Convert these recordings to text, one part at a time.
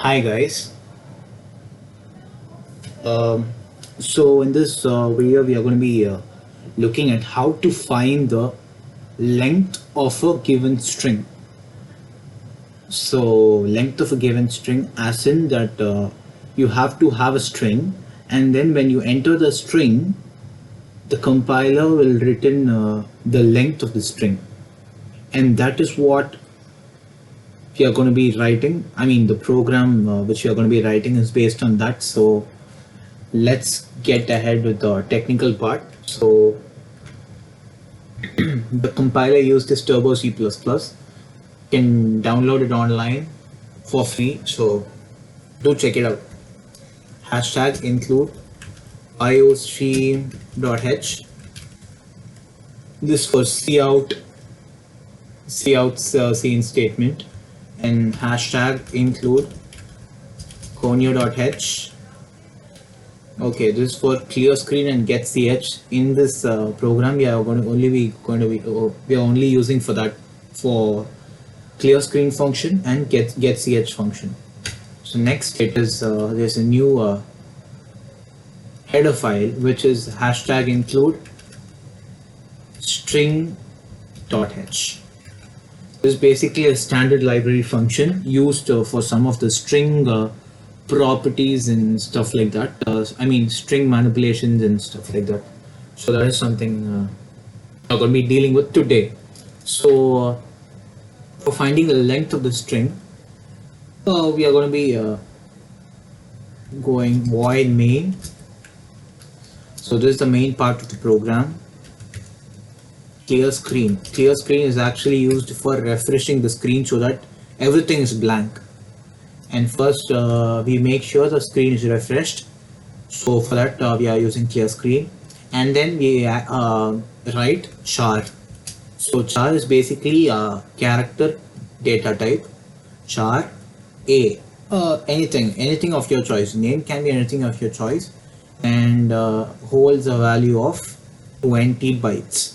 Hi guys. Um, so in this video we are going to be looking at how to find the length of a given string. So length of a given string as in that you have to have a string, and then when you enter the string the compiler will return the length of the string, and that is what we are going to be writing. I mean the program which we are going to be writing is based on that. So let's get ahead with the technical part. So the compiler used is Turbo C++. You can download it online for free, so do check it out. Hashtag include iostream.h. This for cout's scene statement, and hashtag include conio.h. Okay, this is for clear screen and get ch. In this program, we are only using for that for clear screen function and get ch function. So next, it is there's a new header file which is hashtag include string.h. This is basically a standard library function used for some of the string properties and stuff like that. I mean string manipulations and stuff like that. So that is something we're going to be dealing with today. So for finding the length of the string, we are going to be going void main. So this is the main part of the program. Clear screen. Clear screen is actually used for refreshing the screen so that everything is blank. And first we make sure the screen is refreshed. So for that we are using clear screen, and then we write char. So char is basically a character data type. Char a anything of your choice. Name can be anything of your choice, and holds a value of 20 bytes.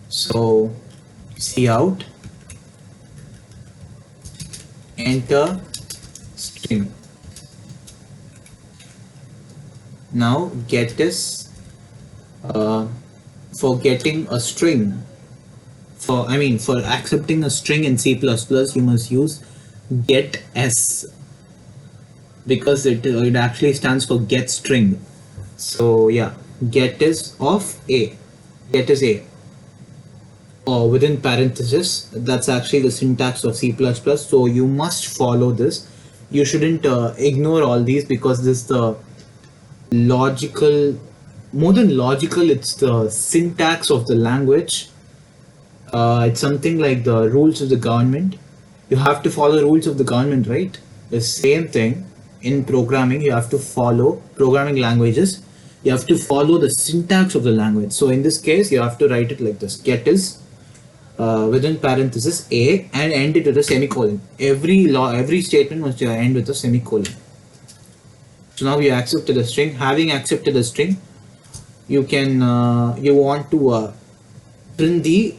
So cout enter string. Now get is for getting a string. For accepting a string in C++, you must use get s, because it actually stands for get string. So yeah, get is of a, get is a, or within parentheses. That's actually the syntax of C++. So you must follow this. You shouldn't ignore all these, because this is the logical, more than logical, it's the syntax of the language. It's something like the rules of the government. You have to follow the rules of the government, right? The same thing in programming. You have to follow programming languages. You have to follow the syntax of the language. So in this case, you have to write it like this: get is within parenthesis a, and end it with a semicolon. Every statement must end with a semicolon. So now you accepted a string. Having accepted a string, you can you want to print the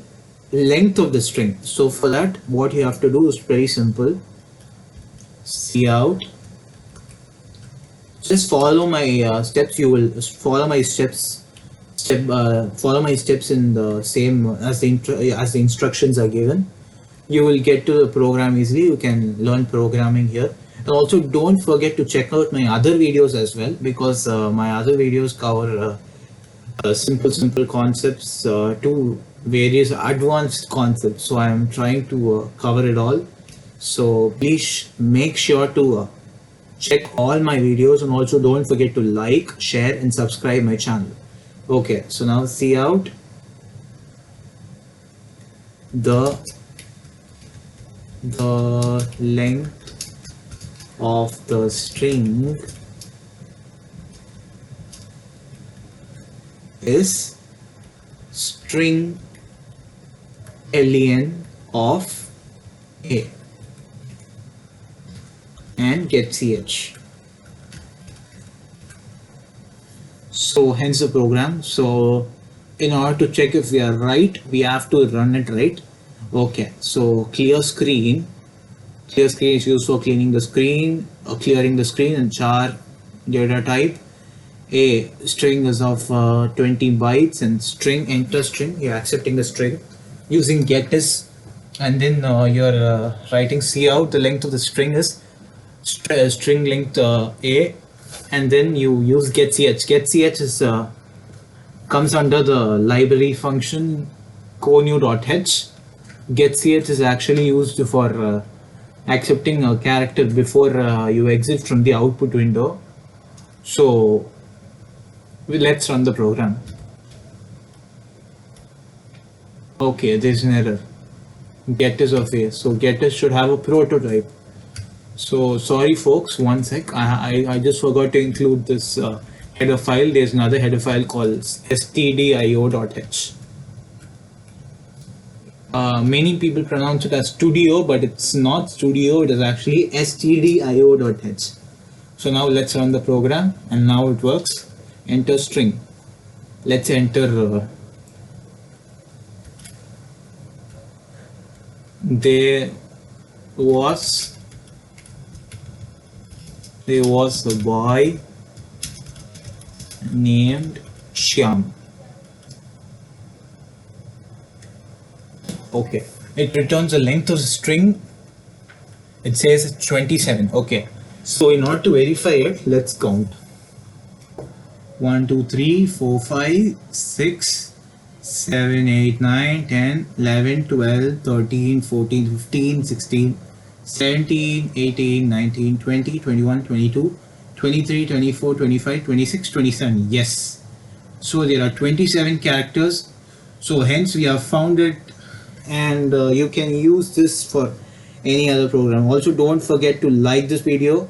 length of the string. So for that, what you have to do is very simple. Cout. Just follow my steps. You will follow my steps. Follow my steps in the same as the instructions are given. You will get to the program easily. You can learn programming here. And also don't forget to check out my other videos as well, because my other videos cover simple concepts to various advanced concepts. So I am trying to cover it all. So please make sure to check all my videos, and also don't forget to like, share and subscribe my channel. Okay, so now cout the length of the string is string len of a, and get ch. So hence the program. So in order to check if we are right, we have to run it right. Okay, so clear screen Clear screen is used for cleaning the screen or clearing the screen, and char data type. A string is of 20 bytes, and string enter string, you're accepting the string using get is, and then you're writing C out. The length of the string is string length A, and then you use get ch. Get ch is comes under the library function connew.h. Get ch is actually used for accepting a character before you exit from the output window. So let's run the program. Okay, there's an error. Get is of A. So get is should have a prototype. So sorry folks, one sec. I just forgot to include this header file. There's another header file called stdio.h. Many people pronounce it as studio, but it's not studio, it is actually stdio.h. So now let's run the program, and now it works. Enter string. Let's enter there was a boy named Shyam. Okay, it returns the length of the string. It says 27. Okay, so in order to verify it, let's count. 1 2 3 4 5 6 7 8 9 10 11 12 13 14 15 16 17 18 19 20 21 22 23 24 25 26 27. Yes, so there are 27 characters, so hence we have found it, and you can use this for any other program. Also, don't forget to like this video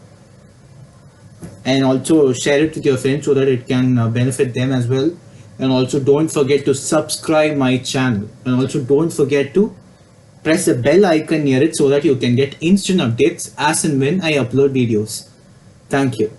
and also share it with your friends so that it can benefit them as well. And also don't forget to subscribe my channel, and also don't forget to press the bell icon near it so that you can get instant updates as and when I upload videos. Thank you.